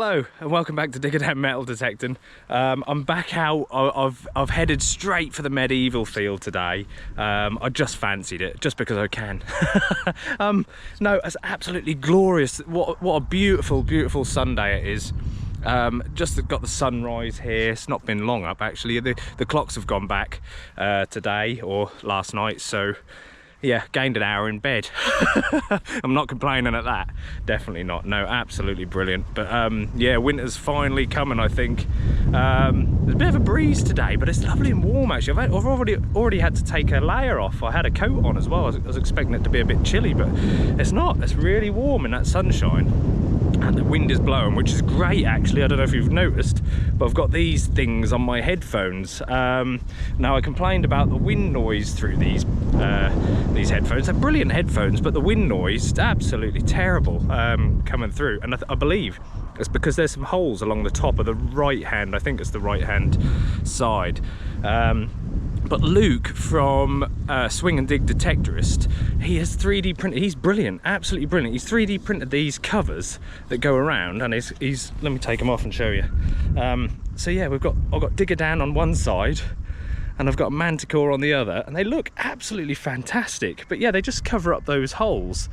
Hello and welcome back to Digger Down Metal Detecting. I'm back out. I've headed straight for the medieval field today. I just fancied it, just because I can. No, it's absolutely glorious. What a beautiful, beautiful Sunday it is. Just got the sunrise here. It's not been long up actually. The clocks have gone back today or last night, so yeah, gained an hour in bed. I'm not complaining at that, definitely not. No, absolutely brilliant. But yeah, winter's finally coming, I think. There's a bit of a breeze today, but it's lovely and warm actually. I've already had to take a layer off. I had a coat on as well. I was expecting it to be a bit chilly, but it's not. It's really warm in that sunshine. And the wind is blowing, which is great actually. I don't know if you've noticed, but I've got these things on my headphones. Now I complained about the wind noise through these headphones. They're brilliant headphones, but the wind noise is absolutely terrible coming through. And I believe it's because there's some holes along the top of the right hand. I think it's the right hand side. But Luke from Swing and Dig Detectorist, he has 3D printed, he's brilliant, absolutely brilliant. He's 3D printed these covers that go around, and he's let me take them off and show you. So yeah, I've got Digger Down on one side, and I've got Manticore on the other, and they look absolutely fantastic. But yeah, they just cover up those holes.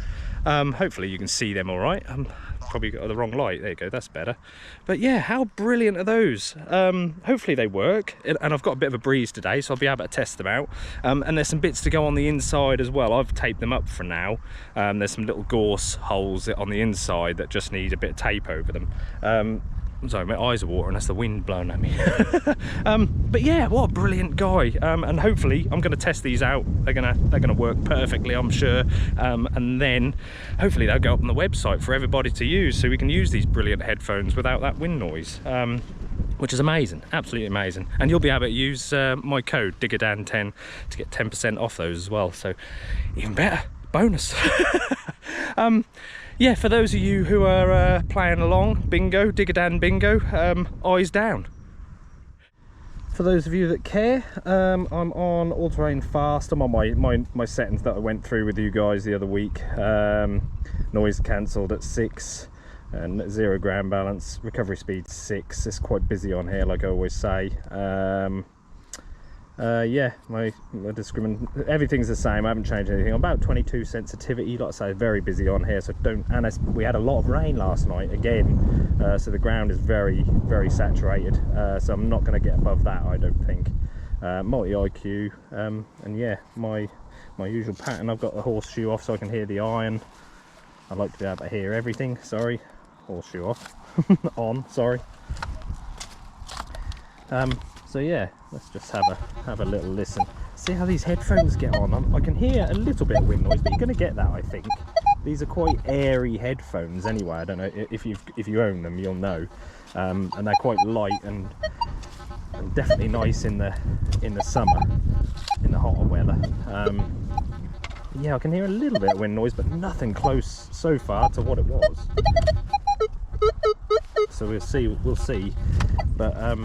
Hopefully you can see them all right. Probably got the wrong light. There you go, that's better. But yeah, how brilliant are those? Hopefully they work, and I've got a bit of a breeze today, so I'll be able to test them out. And there's some bits to go on the inside as well. I've taped them up for now. There's some little gorse holes on the inside that just need a bit of tape over them. I'm sorry, my eyes are watering, that's the wind blowing at me. But yeah, what a brilliant guy. And hopefully I'm going to test these out. They're gonna work perfectly, I'm sure. And then hopefully they'll go up on the website for everybody to use, so we can use these brilliant headphones without that wind noise. Which is amazing, absolutely amazing. And you'll be able to use my code DIGGERDOWN10 to get 10% off those as well, so even better, bonus. Yeah, for those of you who are playing along, bingo, Digger Down bingo, eyes down. For those of you that care, I'm on all-terrain fast. I'm on my settings that I went through with you guys the other week. Noise cancelled at 6 and 0 ground balance, recovery speed 6. It's quite busy on here, like I always say. Yeah, my discriminant, everything's the same. I haven't changed anything. I'm about 22 sensitivity, like I say, very busy on here, so don't. And we had a lot of rain last night again, so the ground is very, very saturated, so I'm not going to get above that, I don't think. Multi IQ, and yeah, my usual pattern. I've got the horseshoe off so I can hear the iron. I like to be able to hear everything. Sorry, horseshoe off. On, sorry. So yeah, let's just have a little listen. See how these headphones get on. I can hear a little bit of wind noise, but you're going to get that, I think. These are quite airy headphones anyway. I don't know if you own them, you'll know. And they're quite light and definitely nice in the summer, in the hotter weather. Yeah, I can hear a little bit of wind noise, but nothing close so far to what it was. So we'll see. But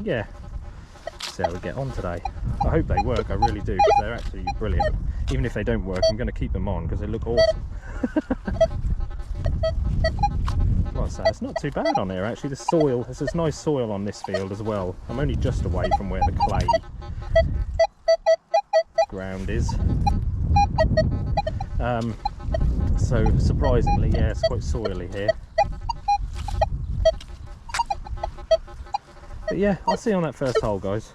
yeah, see how we get on today. I hope they work, I really do, because they're actually brilliant. Even if they don't work, I'm going to keep them on because they look awesome. Well, so it's not too bad on here actually. The soil, there's this nice soil on this field as well. I'm only just away from where the clay ground is. So surprisingly, yeah, it's quite soily here. But yeah, I'll see you on that first hole, guys.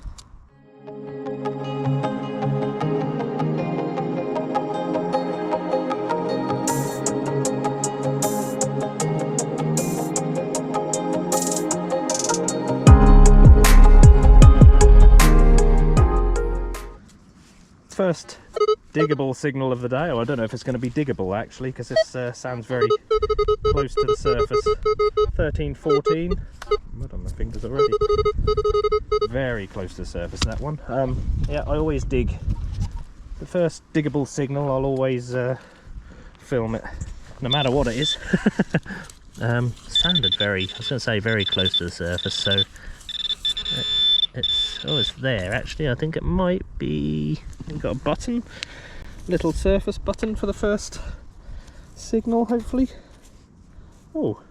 First diggable signal of the day. Oh, I don't know if it's going to be diggable actually, because this sounds very close to the surface. 13, 14. Mud on my fingers already. Very close to the surface, that one. Yeah, I always dig the first diggable signal. I'll always film it, no matter what it is. Sounded very, I was going to say very close to the surface, so it's there actually. I think it might be, we've got a button, little surface button for the first signal, hopefully. Oh,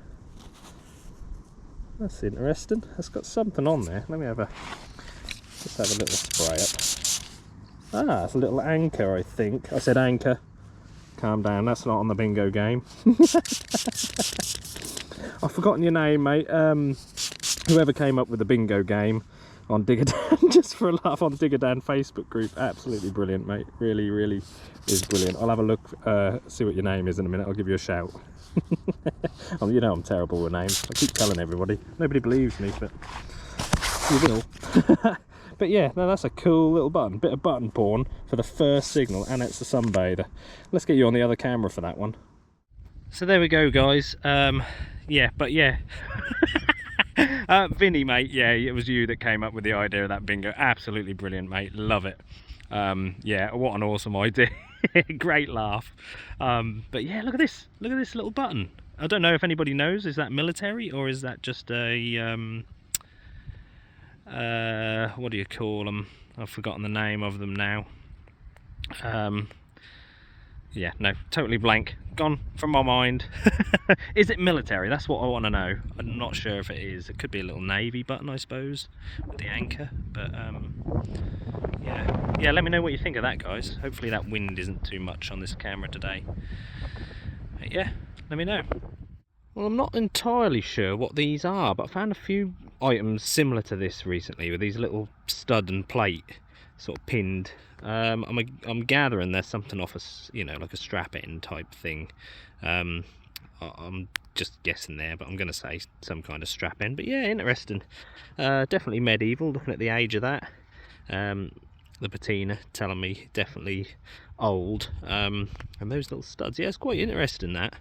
That's interesting. That's got something on there. Let me have a, let's have a little spray up. Ah, it's a little anchor, I think. I said anchor. Calm down, that's not on the bingo game. I've forgotten your name, mate. Whoever came up with the bingo game on Diggerdan, just for a laugh, on Diggerdan Facebook group. Absolutely brilliant, mate. Really, really is brilliant. I'll have a look, see what your name is in a minute. I'll give you a shout. You know I'm terrible with names. I keep telling everybody. Nobody believes me, but you will. But yeah, no, that's a cool little button. Bit of button porn for the first signal, and it's a sunbather. Let's get you on the other camera for that one. So there we go, guys. Yeah, but yeah. Vinny, mate, yeah, it was you that came up with the idea of that bingo. Absolutely brilliant, mate. Love it. Yeah, what an awesome idea. Great laugh. But yeah, look at this. Look at this little button. I don't know if anybody knows. Is that military or is that just a what do you call them? I've forgotten the name of them now. Yeah, no, totally blank, gone from my mind. Is it military? That's what I want to know. I'm not sure if it is. It could be a little navy button, I suppose, with the anchor. But yeah, let me know what you think of that, guys. Hopefully that wind isn't too much on this camera today. But yeah, let me know. Well, I'm not entirely sure what these are, but I found a few items similar to this recently with these little stud and plate sort of pinned. I'm gathering there's something off a, you know, like a strap end type thing. I'm just guessing there, but I'm going to say some kind of strap end. But yeah, interesting. Definitely medieval, looking at the age of that. The patina telling me definitely old. And those little studs, yeah, it's quite interesting that.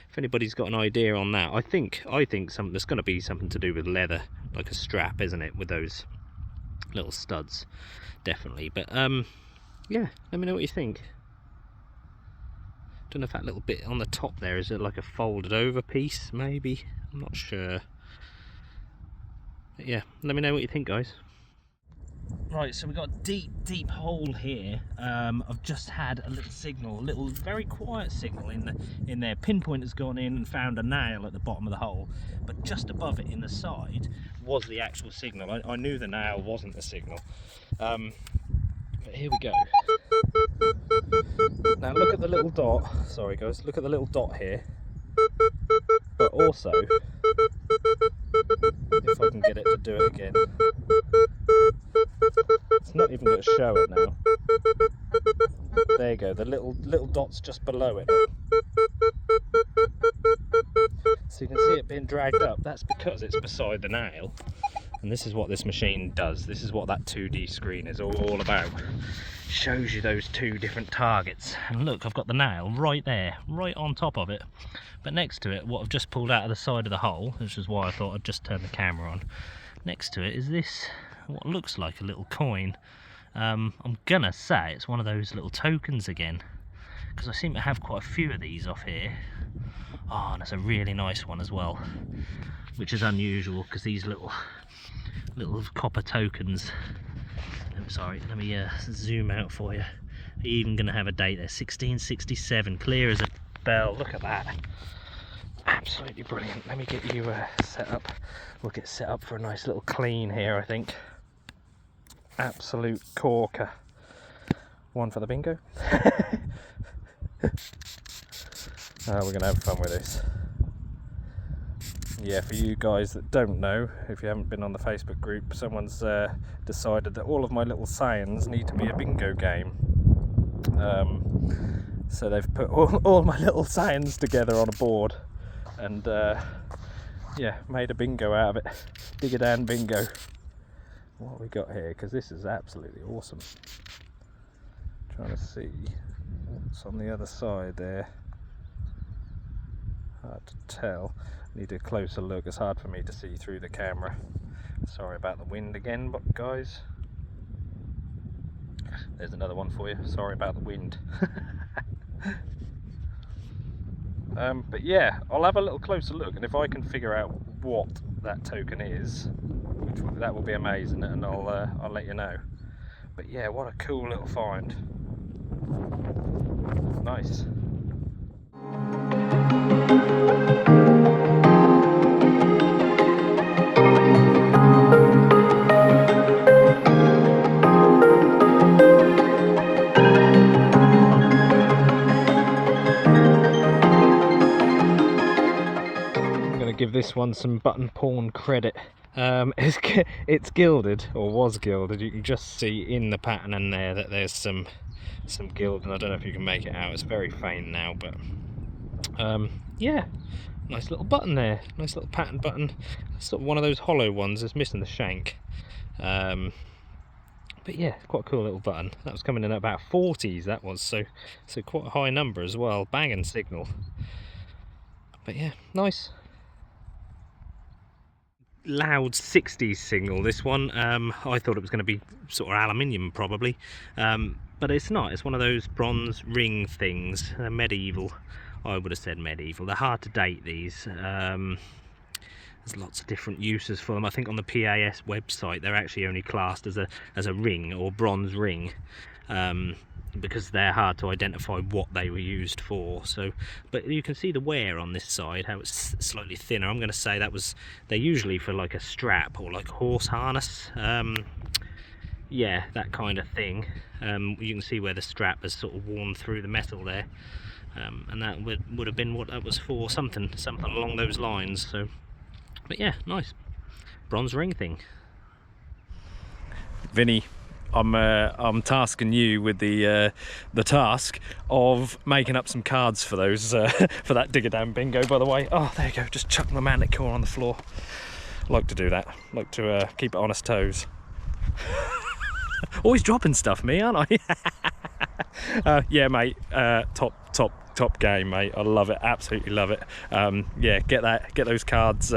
If anybody's got an idea on that, I think something, there's going to be something to do with leather, like a strap, isn't it, with those little studs, definitely. But yeah, let me know what you think. Don't know if that little bit on the top there, is it like a folded over piece, maybe? I'm not sure. But yeah, let me know what you think, guys. Right, so we've got a deep hole here. I've just had a little signal, a little very quiet signal in there. Pinpoint has gone in and found a nail at the bottom of the hole, but just above it in the side was the actual signal. I knew the nail wasn't the signal. But here we go. Now look at the little dot. Sorry guys, look at the little dot here. But also, if I can get it to do it again. It's not even going to show it now. There you go, the little dot's just below it. So you can see it being dragged up. That's because it's beside the nail. And this is what this machine does. This is what that 2D screen is all about. Shows you those two different targets. And look, I've got the nail right there, right on top of it. But next to it, what I've just pulled out of the side of the hole, which is why I thought I'd just turn the camera on. Next to it is this, what looks like a little coin. I'm gonna say it's one of those little tokens again, because I seem to have quite a few of these off here. Oh, and it's a really nice one as well, which is unusual because these little copper tokens. Sorry, let me zoom out for you. Are you even gonna have a date there? 1667, clear as a bell. Look at that. Absolutely brilliant. Let me get you set up. We'll get set up for a nice little clean here, I think. Absolute corker. One for the bingo. We're gonna have fun with this. Yeah, for you guys that don't know, if you haven't been on the Facebook group, someone's decided that all of my little sayings need to be a bingo game. So they've put all my little sayings together on a board and yeah, made a bingo out of it. Diggerdan bingo. What have we got here? Because this is absolutely awesome. Trying to see what's on the other side there. Hard to tell. Need a closer look. It's hard for me to see through the camera. Sorry about the wind again, but guys, there's another one for you. Sorry about the wind. But yeah, I'll have a little closer look, and if I can figure out what that token is, that will be amazing, and I'll let you know. But yeah, what a cool little find. Nice. give this one some button pawn credit. It's gilded, or was gilded. You can just see in the pattern in there that there's some gild, and I don't know if you can make it out. It's very faint now, but yeah, nice little button there, nice little pattern button. Sort of one of those hollow ones that's missing the shank. But yeah, quite a cool little button. That was coming in at about 40s, that was, so quite a high number as well. Banging signal. But yeah, nice. Loud 60s signal, this one. I thought it was going to be sort of aluminium probably, but it's not. It's one of those bronze ring things. Medieval, I would have said medieval. They're hard to date, these. There's lots of different uses for them. I think on the PAS website they're actually only classed as a ring or bronze ring, because they're hard to identify what they were used for. So, but you can see the wear on this side, how it's slightly thinner. I'm going to say they're usually for like a strap or like a horse harness. Yeah, that kind of thing. You can see where the strap has sort of worn through the metal there, and that would have been what that was for, something along those lines. So, but yeah, nice bronze ring thing. Vinny, I'm tasking you with the task of making up some cards for those for that digger down bingo. By the way, oh there you go, just chuck my Manticore on the floor. Like to do that. Like to keep it on its toes. Always dropping stuff, me, aren't I? Yeah, mate. Top game, mate. I love it, absolutely love it. Yeah, get those cards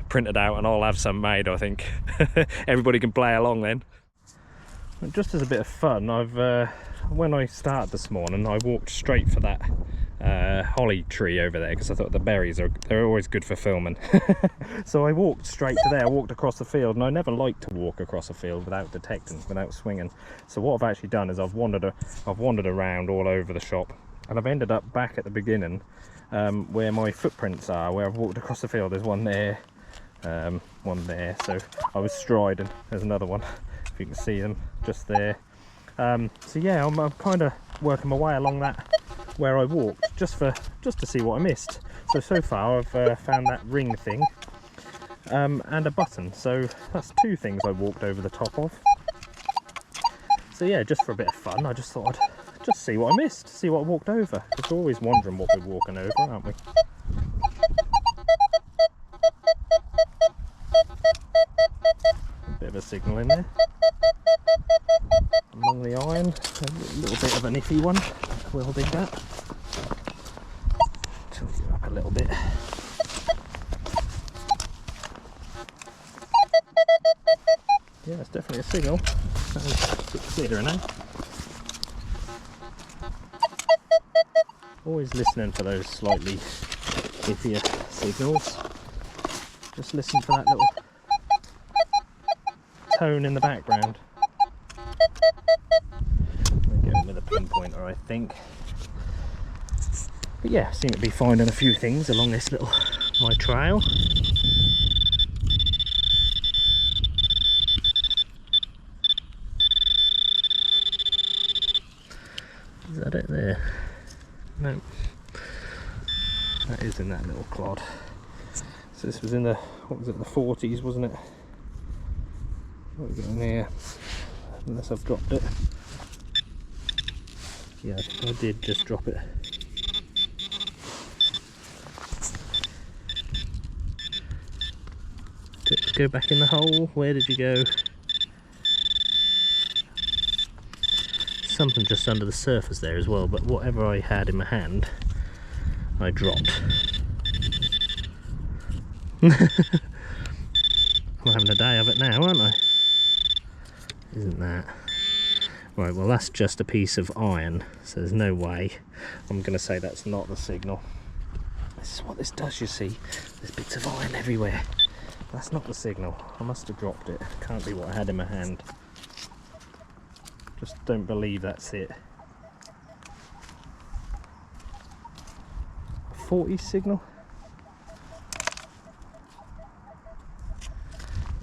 printed out, and I'll have some made. I think everybody can play along then. Just as a bit of fun, when I started this morning, I walked straight for that holly tree over there, because I thought the berries they're always good for filming. So I walked straight to there. I walked across the field, and I never like to walk across a field without detecting, without swinging. So what I've actually done is I've wandered around all over the shop, and I've ended up back at the beginning, where my footprints are, where I've walked across the field. There's one there, one there. So I was striding. There's another one, if you can see them just there. So yeah, I'm kind of working my way along that where I walked, just to see what I missed. So far I've found that ring thing, and a button. So that's two things I walked over the top of. So yeah, just for a bit of fun, I just thought I'd just see what I missed, see what I walked over, because we're always wondering what we're walking over, aren't we? A bit of a signal in there along the iron, a little bit of an iffy one. We'll dig that. Tilt you up a little bit. Yeah, it's definitely a signal. That was a bit clearer now. Always listening for those slightly iffier signals. Just listen for that little tone in the background. I'm going with a pinpointer, I think. But yeah, seem to be finding a few things along this little my trail. Is that it there? No. That is in that little clod. So this was in the, what was it, the 40s, wasn't it? What we got in here? Unless I've dropped it. Yeah, I did just drop it. Go back in the hole. Where did you go? Something just under the surface there as well, but whatever I had in my hand, I dropped. I'm having a day of it now, aren't I? Isn't that? Right, well that's just a piece of iron, so there's no way. I'm going to say that's not the signal. This is what this does, you see. There's bits of iron everywhere. That's not the signal. I must have dropped it. Can't be what I had in my hand. Just don't believe that's it. 40 signal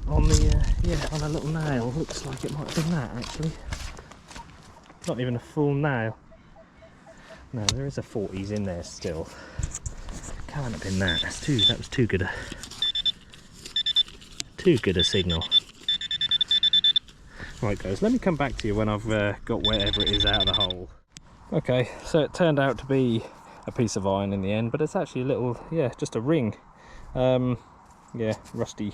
on the yeah, on a little nail. Looks like it might have been that actually. Not even a full nail. No, there is a 40s in there still. Can't have been that. That was too good a Too good a signal. Right guys, let me come back to you when I've got whatever it is out of the hole. Okay, so it turned out to be a piece of iron in the end, but it's actually a little, yeah, just a ring. Yeah, rusty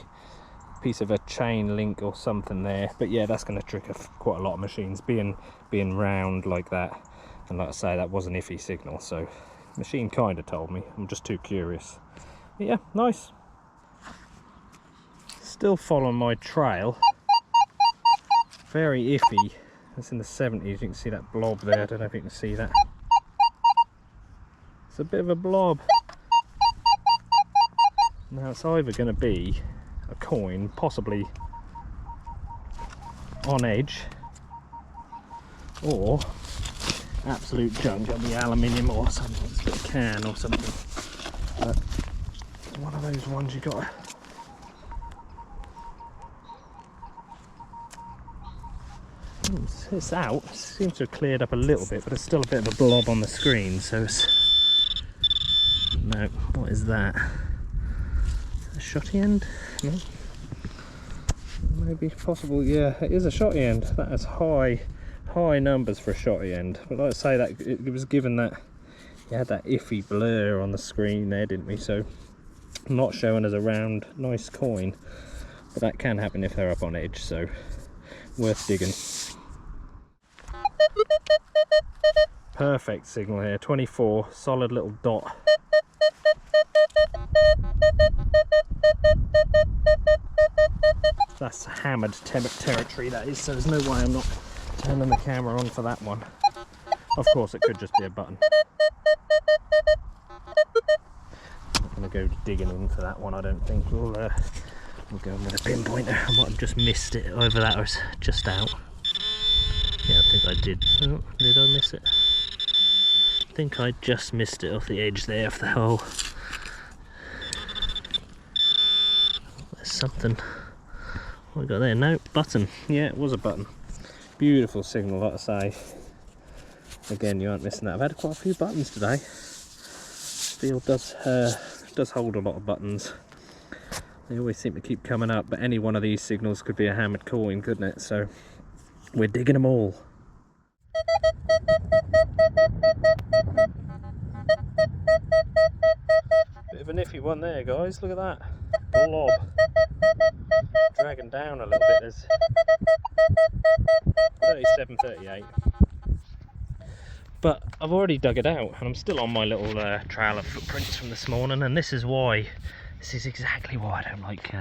piece of a chain link or something there. But yeah, that's going to trick quite a lot of machines, being round like that. And like I say, that was an iffy signal, so the machine kind of told me. I'm just too curious. But yeah, nice. Still following my trail. Very iffy. It's in the 70s. You can see that blob there. I don't know if you can see that. It's a bit of a blob. Now it's either going to be a coin, possibly on edge, or absolute junk. It'll be aluminium or something. It's a bit of can or something. But one of those ones you got. It's out. It seems to have cleared up a little bit, but it's still a bit of a blob on the screen. So it's no. What is that? A shotty end? No. Maybe possible. Yeah, it is a shotty end. That is high numbers for a shotty end. But like I say, that it was given that you had that iffy blur on the screen there, didn't we? So not showing as a round, nice coin. But that can happen if they're up on edge. So worth digging. Perfect signal here, 24, solid little dot. That's hammered territory, that is, so there's no way I'm not turning the camera on for that one. Of course, it could just be a button. I'm not going to go digging in for that one, I don't think. We'll go in with a pinpointer. I might have just missed it over that, or it's just out. Yeah, I think I did. Oh, did I miss it? I think I just missed it off the edge there of the hole. There's something. What we got there? No, button. Yeah, it was a button. Beautiful signal, like I say. Again, you aren't missing that. I've had quite a few buttons today. Steel does hold a lot of buttons. They always seem to keep coming up, but any one of these signals could be a hammered coin, couldn't it? So we're digging them all. Bit of a niffy one there, guys. Look at that blob dragging down a little bit. There's 37, 38. But I've already dug it out, and I'm still on my little trail of footprints from this morning. And this is why. This is exactly why I don't like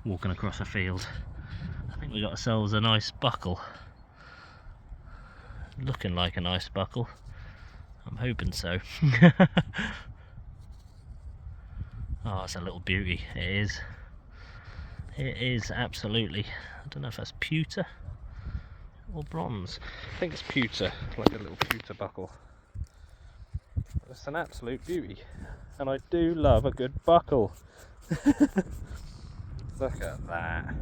walking across a field. I think we got ourselves a nice buckle. Looking like a nice buckle. I'm hoping so. Oh, it's a little beauty. It is. It is absolutely. I don't know if that's pewter or bronze. I think it's pewter, like a little pewter buckle. It's an absolute beauty, and I do love a good buckle. Look at that.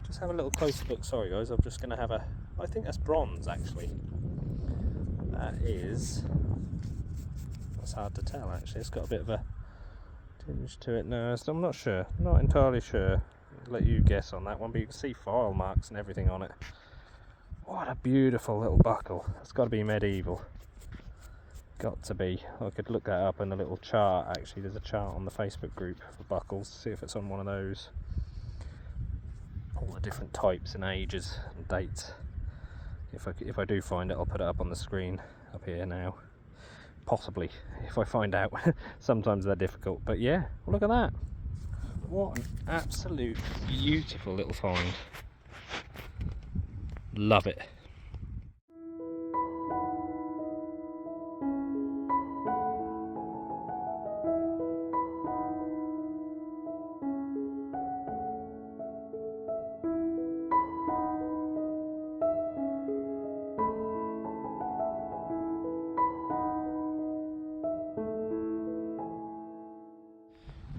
Just have a little closer look. Sorry guys, I'm just going to have a, I think that's bronze actually. That is, that's hard to tell actually. It's got a bit of a tinge to it now, so I'm not sure, not entirely sure. I'll let you guess on that one, but you can see file marks and everything on it. What a beautiful little buckle. It's got to be medieval. Got to be. I could look that up in a little chart actually. There's a chart on the Facebook group for buckles, see if it's on one of those. All the different types and ages and dates. If I do find it, I'll put it up on the screen up here now. Possibly, if I find out. Sometimes they're difficult, but yeah, look at that. What an absolute beautiful little find. Love it.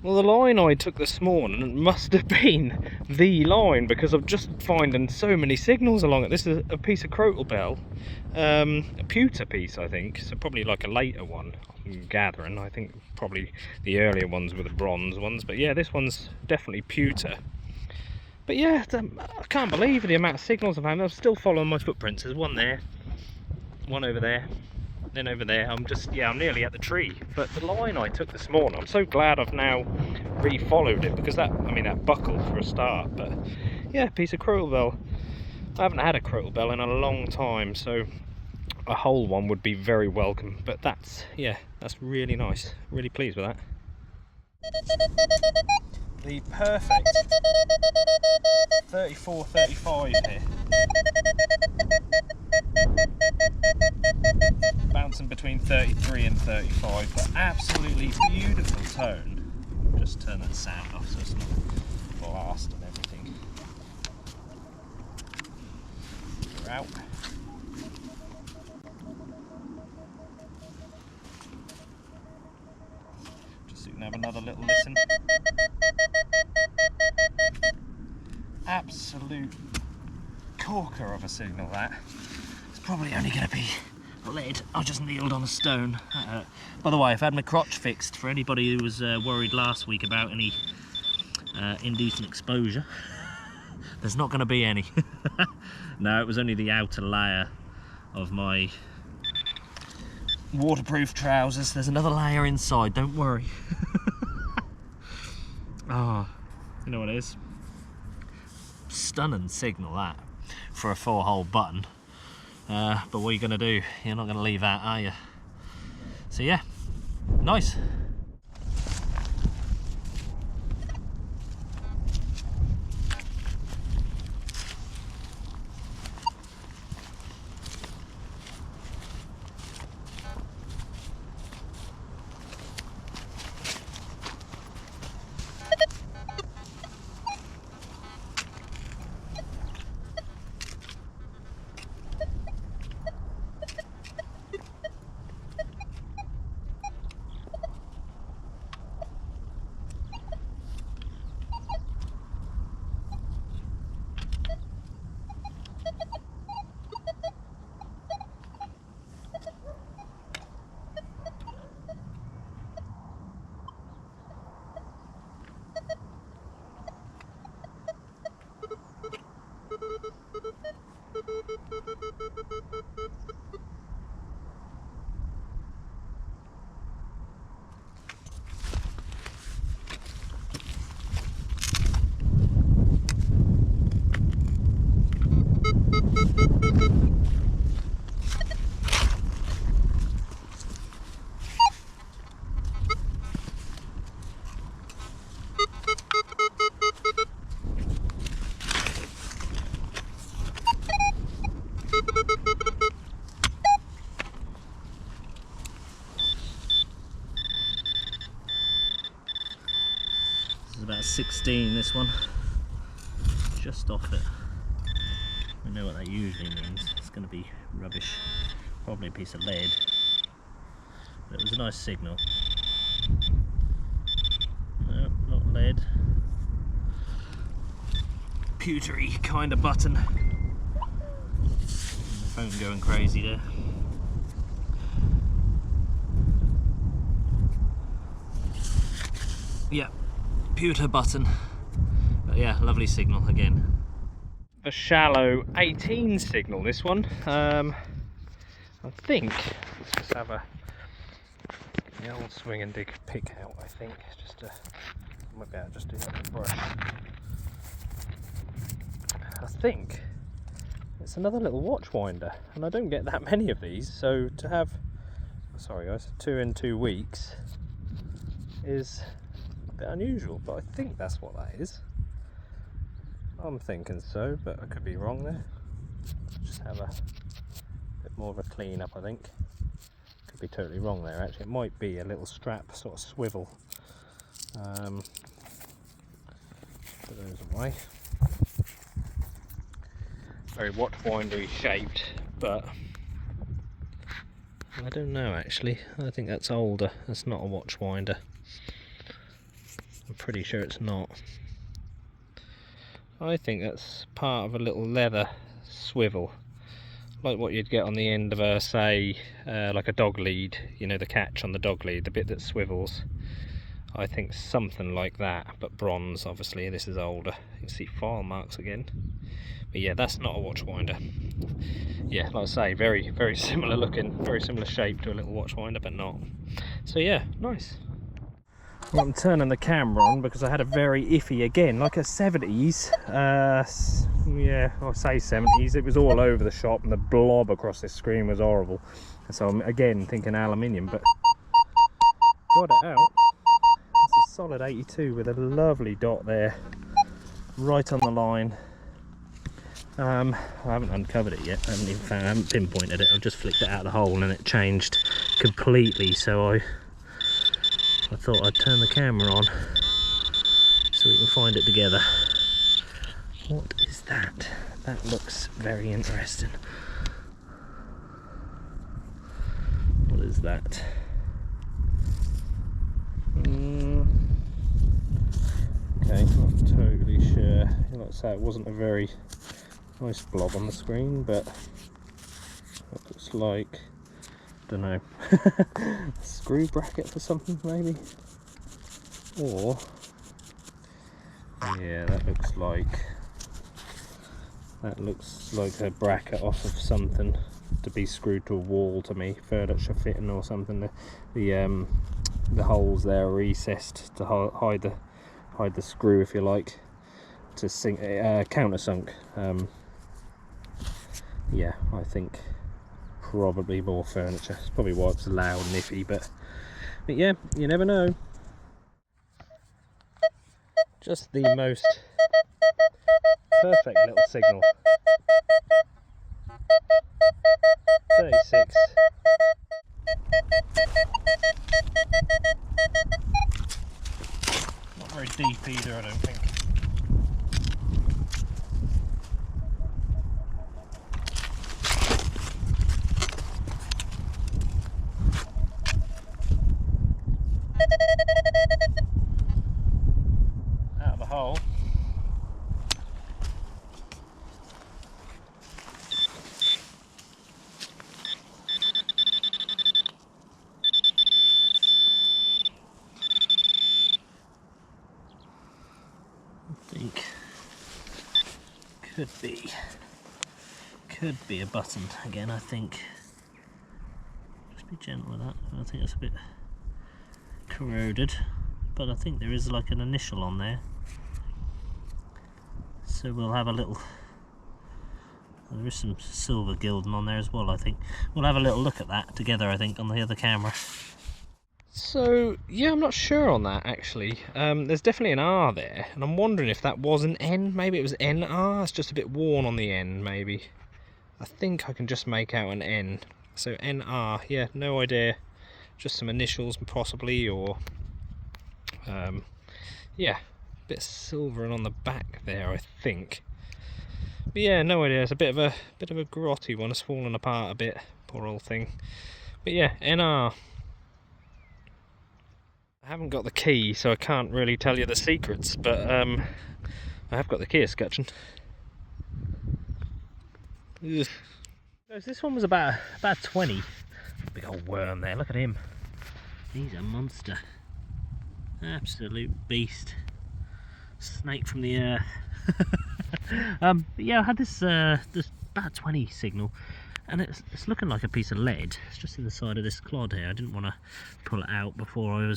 Well, the line I took this morning must have been the line, because I'm just finding so many signals along it. This is a piece of crotal bell, a pewter piece I think, so probably like a later one. gathering. I think probably the earlier ones were the bronze ones, but yeah, this one's definitely pewter. But yeah, I can't believe the amount of signals I've had. I'm still following my footprints. There's one there, one over there, then over there. I'm nearly at the tree. But the line I took this morning, I'm so glad I've now re-followed it, because that buckled for a start. But yeah, piece of crowel bell. I haven't had a crowel bell in a long time, so a whole one would be very welcome. But that's really nice. Really pleased with that. The perfect 34-35 here. Bouncing between 33 and 35, but absolutely beautiful tone. Just turn that sound off so it's not blast and everything. We're out. Just so you can have another little listen. Absolute corker of a signal that. It's probably only going to be lead. I just kneeled on a stone. By the way, I've had my crotch fixed for anybody who was worried last week about any indecent exposure. There's not going to be any. No, it was only the outer layer of my waterproof trousers. There's another layer inside, don't worry. Oh, you know what it is? Stunning signal that for a 4-hole button. But what are you going to do? You're not going to leave that, are you? So yeah, nice. About 16, this one, just off it. I know what that usually means. It's going to be rubbish, probably a piece of lead, but it was a nice signal. No, not lead. Pewtery kind of button. The phone going crazy there. Yeah, pewter button. But yeah, lovely signal again. The shallow 18 signal, this one. I think, let's just have the old swing and dig pick out, I think. Just to, might be able to just do that with a brush. I think it's another little watch winder, and I don't get that many of these, so to have, sorry guys, 2 in 2 weeks is a bit unusual, but I think that's what that is. I'm thinking so, but I could be wrong there. Just have a bit more of a clean up, I think. Could be totally wrong there actually. It might be a little strap sort of swivel. Put those away. Very watch windery shaped, but I don't know actually. I think that's older. That's not a watch winder. I'm pretty sure it's not. I think that's part of a little leather swivel, like what you'd get on the end of a, say, like a dog lead, you know, the catch on the dog lead, the bit that swivels. I think something like that, but bronze, obviously. This is older. You can see file marks again. But yeah, that's not a watch winder. Yeah, like I say, very, very similar looking, very similar shape to a little watch winder, but not. So yeah, nice. Well, I'm turning the camera on because I had a very iffy, again, like a 70s, yeah, I'll say 70s, it was all over the shop and the blob across this screen was horrible. And so I'm again thinking aluminium, but got it out. It's a solid 82 with a lovely dot there, right on the line. I haven't uncovered it yet, I haven't pinpointed it, I've just flicked it out of the hole and it changed completely, so I thought I'd turn the camera on so we can find it together. What is that? That looks very interesting. What is that? Okay, not totally sure. Like I say, it wasn't a very nice blob on the screen, but it looks like, don't know, a screw bracket for something maybe, or yeah, that looks like a bracket off of something to be screwed to a wall to me, furniture fitting or something. The holes there are recessed to hide the screw, if you like, to sink countersunk. Yeah, I think probably more furniture. It's probably why it's loud and iffy, but yeah, you never know. Just the most perfect little signal. 36. Not very deep either, I don't think. Out of the hole. I think could be a button again. I think just be gentle with that. I think it's a bit corroded, but I think there is like an initial on there, so we'll have a little, there is some silver gilding on there as well. I think we'll have a little look at that together, I think, on the other camera. So yeah, I'm not sure on that actually. There's definitely an R there, and I'm wondering if that was an N. Maybe it was NR. It's just a bit worn on the end, maybe. I think I can just make out an N. So NR, yeah, no idea. Just some initials possibly, or yeah, a bit of silvering on the back there, I think. But yeah, no idea. It's a bit of a grotty one. It's fallen apart a bit, poor old thing. But yeah, NR. I haven't got the key, so I can't really tell you the secrets, but I have got the key escutcheon. This one was about 20. Big old worm there, look at him. He's a monster. Absolute beast. Snake from the earth. But yeah, I had this about 20 signal, and it's looking like a piece of lead. It's just in the side of this clod here. I didn't want to pull it out before I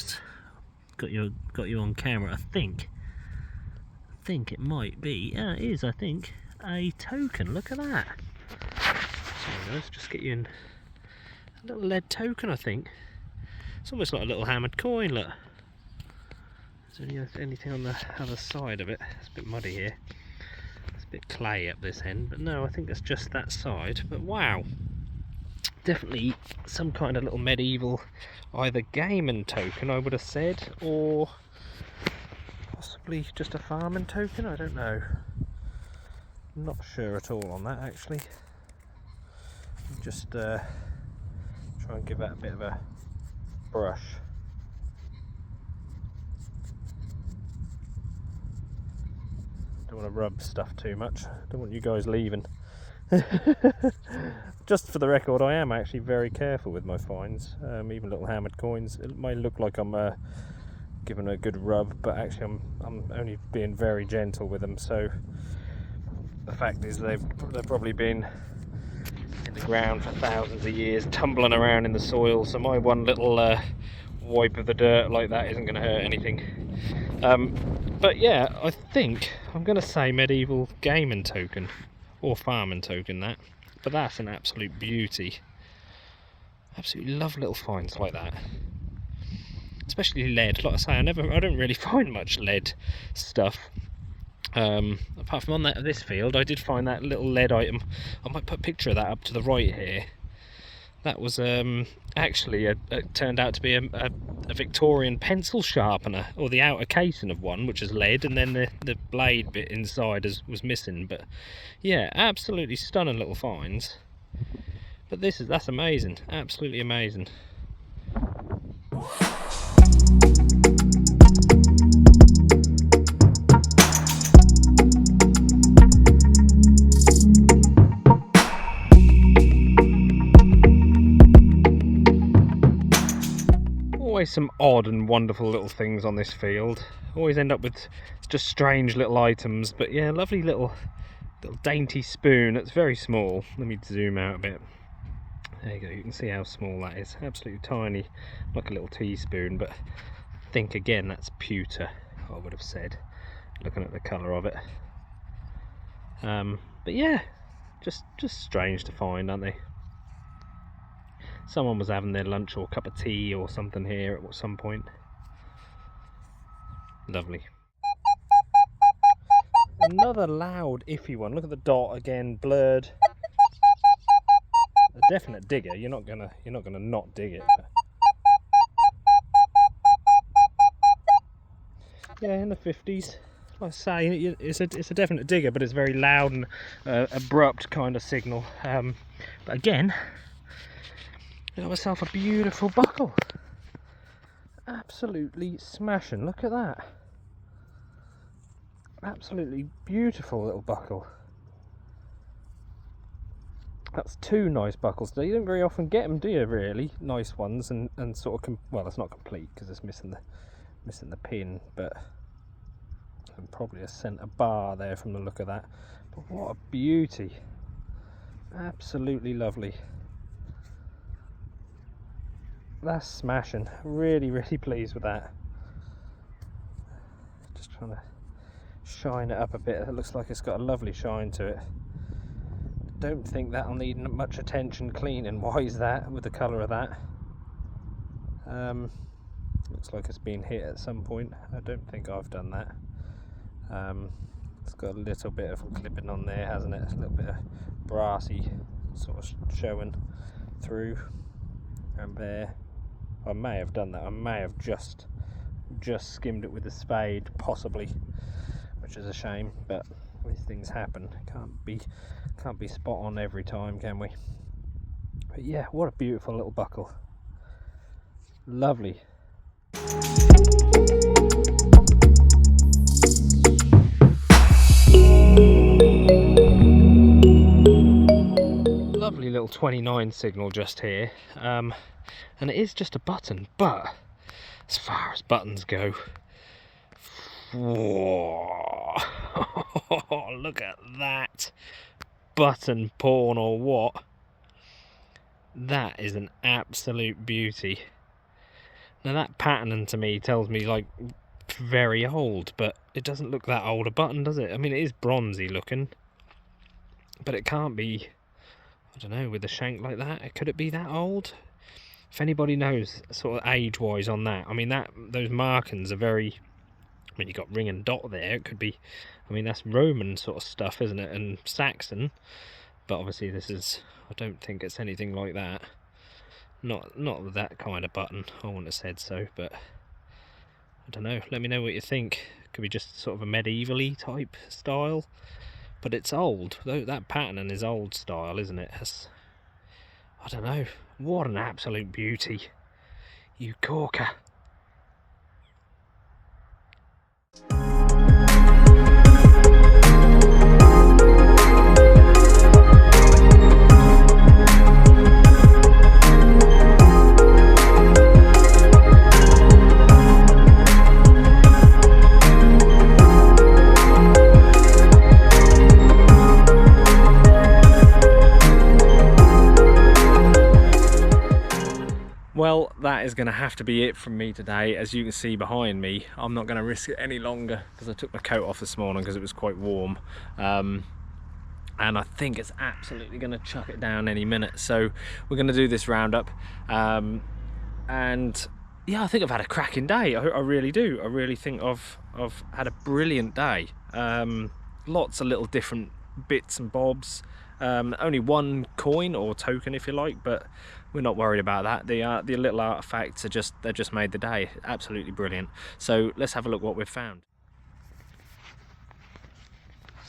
got you on camera. I think it might be, yeah, it is, I think, a token. Look at that. So let's just get you in a little lead token, I think. It's almost like a little hammered coin, look. Is there anything on the other side of it? It's a bit muddy here. It's a bit clay up this end, but no, I think it's just that side. But wow, definitely some kind of little medieval, either gaming token, I would have said, or possibly just a farming token. I don't know. I'm not sure at all on that actually. Just try and give that a bit of a brush. Don't want to rub stuff too much. Don't want you guys leaving. just for the record, I am actually very careful with my finds, even little hammered coins. It might look like I'm giving a good rub, but actually I'm only being very gentle with them. So the fact is they've probably been in the ground for thousands of years, tumbling around in the soil, so my one little wipe of the dirt like that isn't going to hurt anything. But yeah, I think I'm going to say medieval gaming token, or farming token, that. But that's an absolute beauty. Absolutely love little finds like that. Especially lead. Like I say, I don't really find much lead stuff. Apart from on this field, I did find that little lead item. I might put a picture of that up to the right here. That was actually it turned out to be a Victorian pencil sharpener, or the outer casing of one, which is lead, and then the blade bit inside was missing. But yeah, absolutely stunning little finds. But that's amazing, absolutely amazing. Always some odd and wonderful little things on this field. Always end up with just strange little items, but yeah, lovely little dainty spoon. It's very small. Let me zoom out a bit. There you go, you can see how small that is. Absolutely tiny, like a little teaspoon, but I think again that's pewter, I would have said, looking at the colour of it. But yeah, just strange to find, aren't they? Someone was having their lunch or cup of tea or something here at some point. Lovely. Another loud, iffy one. Look at the dot again, blurred. A definite digger. You're not gonna not dig it. But... yeah, in the 50s. Like I say, it's a definite digger, but it's very loud and abrupt kind of signal. But again, I got myself a beautiful buckle. Absolutely smashing. Look at that. Absolutely beautiful little buckle. That's two nice buckles today. You don't very often get them, do you, really? Nice ones and sort of, well, it's not complete because it's missing the pin, but and probably a centre bar there from the look of that. But what a beauty. Absolutely lovely. That's smashing. Really, really pleased with that. Just trying to shine it up a bit. It looks like it's got a lovely shine to it. Don't think that'll need much attention cleaning wise, that, with the colour of that. Looks like it's been hit at some point. I don't think I've done that. It's got a little bit of clipping on there, hasn't it? A little bit of brassy sort of showing through. And there, I may have done that. I may have just skimmed it with a spade, possibly, which is a shame. But these things happen. Can't be spot on every time, can we? But yeah, what a beautiful little buckle. Lovely. Lovely little 29 signal just here, and it is just a button, but as far as buttons go, whoa, look at that button porn, or what? That is an absolute beauty. Now that patterning to me tells me like very old, but it doesn't look that old a button, does it? I mean, it is bronzy looking, but it can't be, I don't know, with a shank like that, could it be that old? If anybody knows sort of age wise on that, I mean, those markings are very, I mean, you got ring and dot there, it could be, I mean, that's Roman sort of stuff, isn't it, and Saxon, but obviously this is, I don't think it's anything like that. Not that kind of button, I wouldn't have said so, but I don't know, let me know what you think. Could be just sort of a medieval-y type style, but it's old. That patterning is old style, isn't it? I don't know, what an absolute beauty. You corker. Well, that is going to have to be it from me today. As you can see behind me, I'm not going to risk it any longer because I took my coat off this morning because it was quite warm. And I think it's absolutely going to chuck it down any minute. So we're going to do this roundup. And yeah, I think I've had a cracking day. I really do. I really think I've had a brilliant day. Lots of little different bits and bobs. Only one coin or token, if you like, but we're not worried about that. The little artifacts they're just made the day. Absolutely brilliant. So let's have a look what we've found.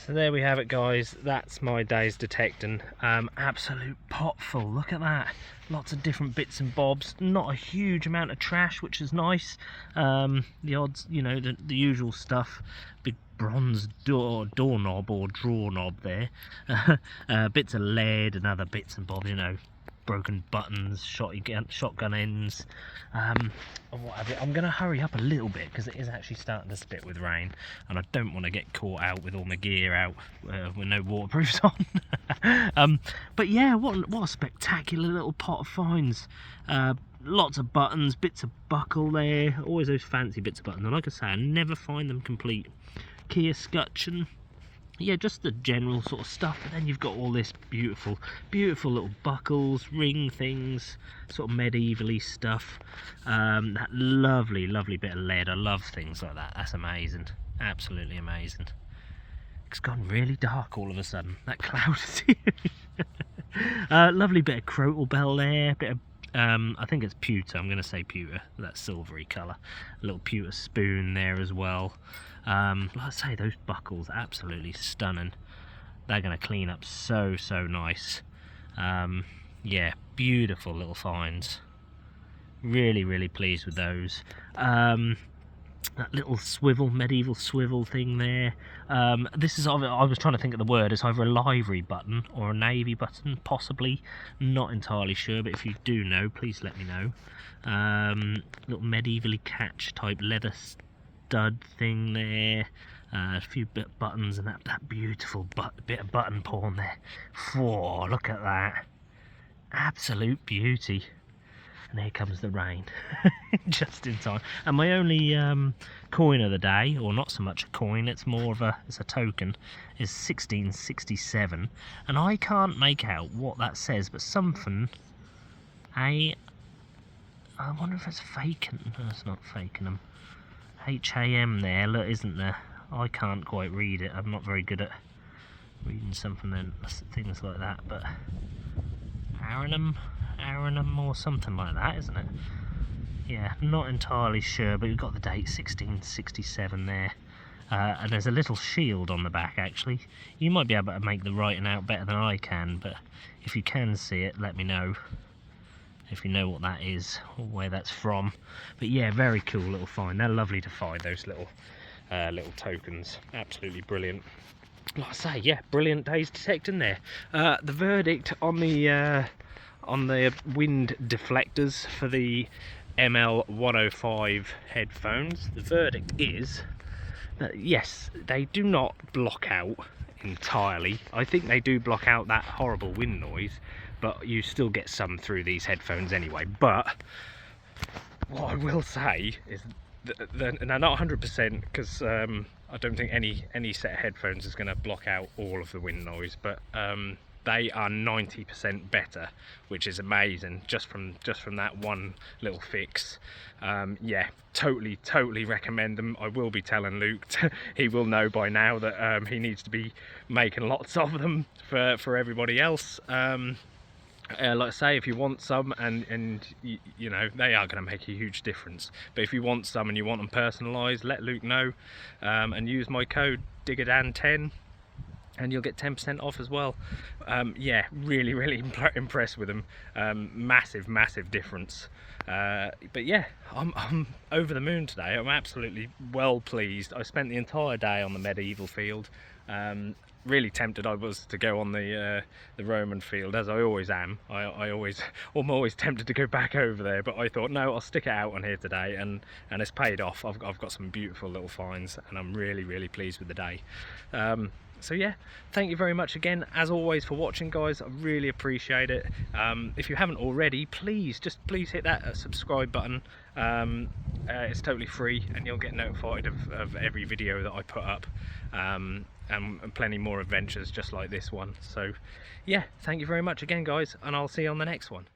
So there we have it, guys. That's my day's detecting. Absolute pot full. Look at that. Lots of different bits and bobs. Not a huge amount of trash, which is nice. The odds, you know, the usual stuff. Big bronze doorknob or drawer knob there. Bits of lead and other bits and bobs, you know. Broken buttons, shotgun ends, and what have you. I'm going to hurry up a little bit because it is actually starting to spit with rain, and I don't want to get caught out with all my gear out with no waterproofs on. But yeah, what a spectacular little pot of finds. Lots of buttons, bits of buckle there, always those fancy bits of buttons, and like I say, I never find them complete. Key escutcheon. Yeah, just the general sort of stuff, but then you've got all this beautiful little buckles, ring things, sort of medievally stuff. That lovely bit of lead. I love things like that. That's amazing, absolutely amazing. It's gone really dark all of a sudden. That cloud is here. Lovely bit of crotal bell there, bit of I think it's pewter. I'm going to say pewter, that silvery colour. A little pewter spoon there as well. Like I say, those buckles, absolutely stunning. They're going to clean up so nice. Yeah, beautiful little finds. Really pleased with those. That little swivel, medieval swivel thing there. This is, I was trying to think of the word. It's either a livery button or a navy button, possibly. Not entirely sure, but if you do know, please let me know. Little medievally catch type leather stud thing there. A few buttons and that beautiful bit of button pawn there. Whoa, look at that. Absolute beauty. And here comes the rain. Just in time. And my only coin of the day, or not so much a coin, it's more of it's a token, is 1667. And I can't make out what that says, but something, I wonder if it's faking. No, it's not faking them. HAM there, look, isn't there? I can't quite read it. I'm not very good at reading something and things like that, but Aranum or something like that, isn't it? Yeah, not entirely sure, but we've got the date 1667 there. And there's a little shield on the back, actually. You might be able to make the writing out better than I can, but if you can see it, let me know if you know what that is or where that's from. But yeah, very cool little find. They're lovely to find, those little tokens. Absolutely brilliant. Like I say, yeah, brilliant days detecting there. The verdict on the wind deflectors for the ML105 headphones, the verdict is that yes, they do not block out entirely. I think they do block out that horrible wind noise, but you still get some through these headphones anyway. But what I will say is that they're not 100%, because I don't think any set of headphones is going to block out all of the wind noise, but they are 90% better, which is amazing, just from that one little fix. Yeah, totally recommend them. I will be telling Luke he will know by now that he needs to be making lots of them for everybody else. Like I say, if you want some, and you know, they are going to make a huge difference, but if you want some and you want them personalised, let Luke know, and use my code DIGGERDAN10 and you'll get 10% off as well. Yeah, really impressed with them. Massive difference. But yeah, I'm over the moon today. I'm absolutely well pleased. I spent the entire day on the medieval field. Really tempted I was to go on the Roman field, as I always am. I'm always tempted to go back over there, but I thought no, I'll stick it out on here today, and it's paid off. I've got some beautiful little finds, and I'm really pleased with the day. So yeah, thank you very much again as always for watching, guys. I really appreciate it. If you haven't already, please hit that subscribe button. It's totally free and you'll get notified of every video that I put up, and plenty more adventures just like this one. So yeah, thank you very much again, guys, and I'll see you on the next one.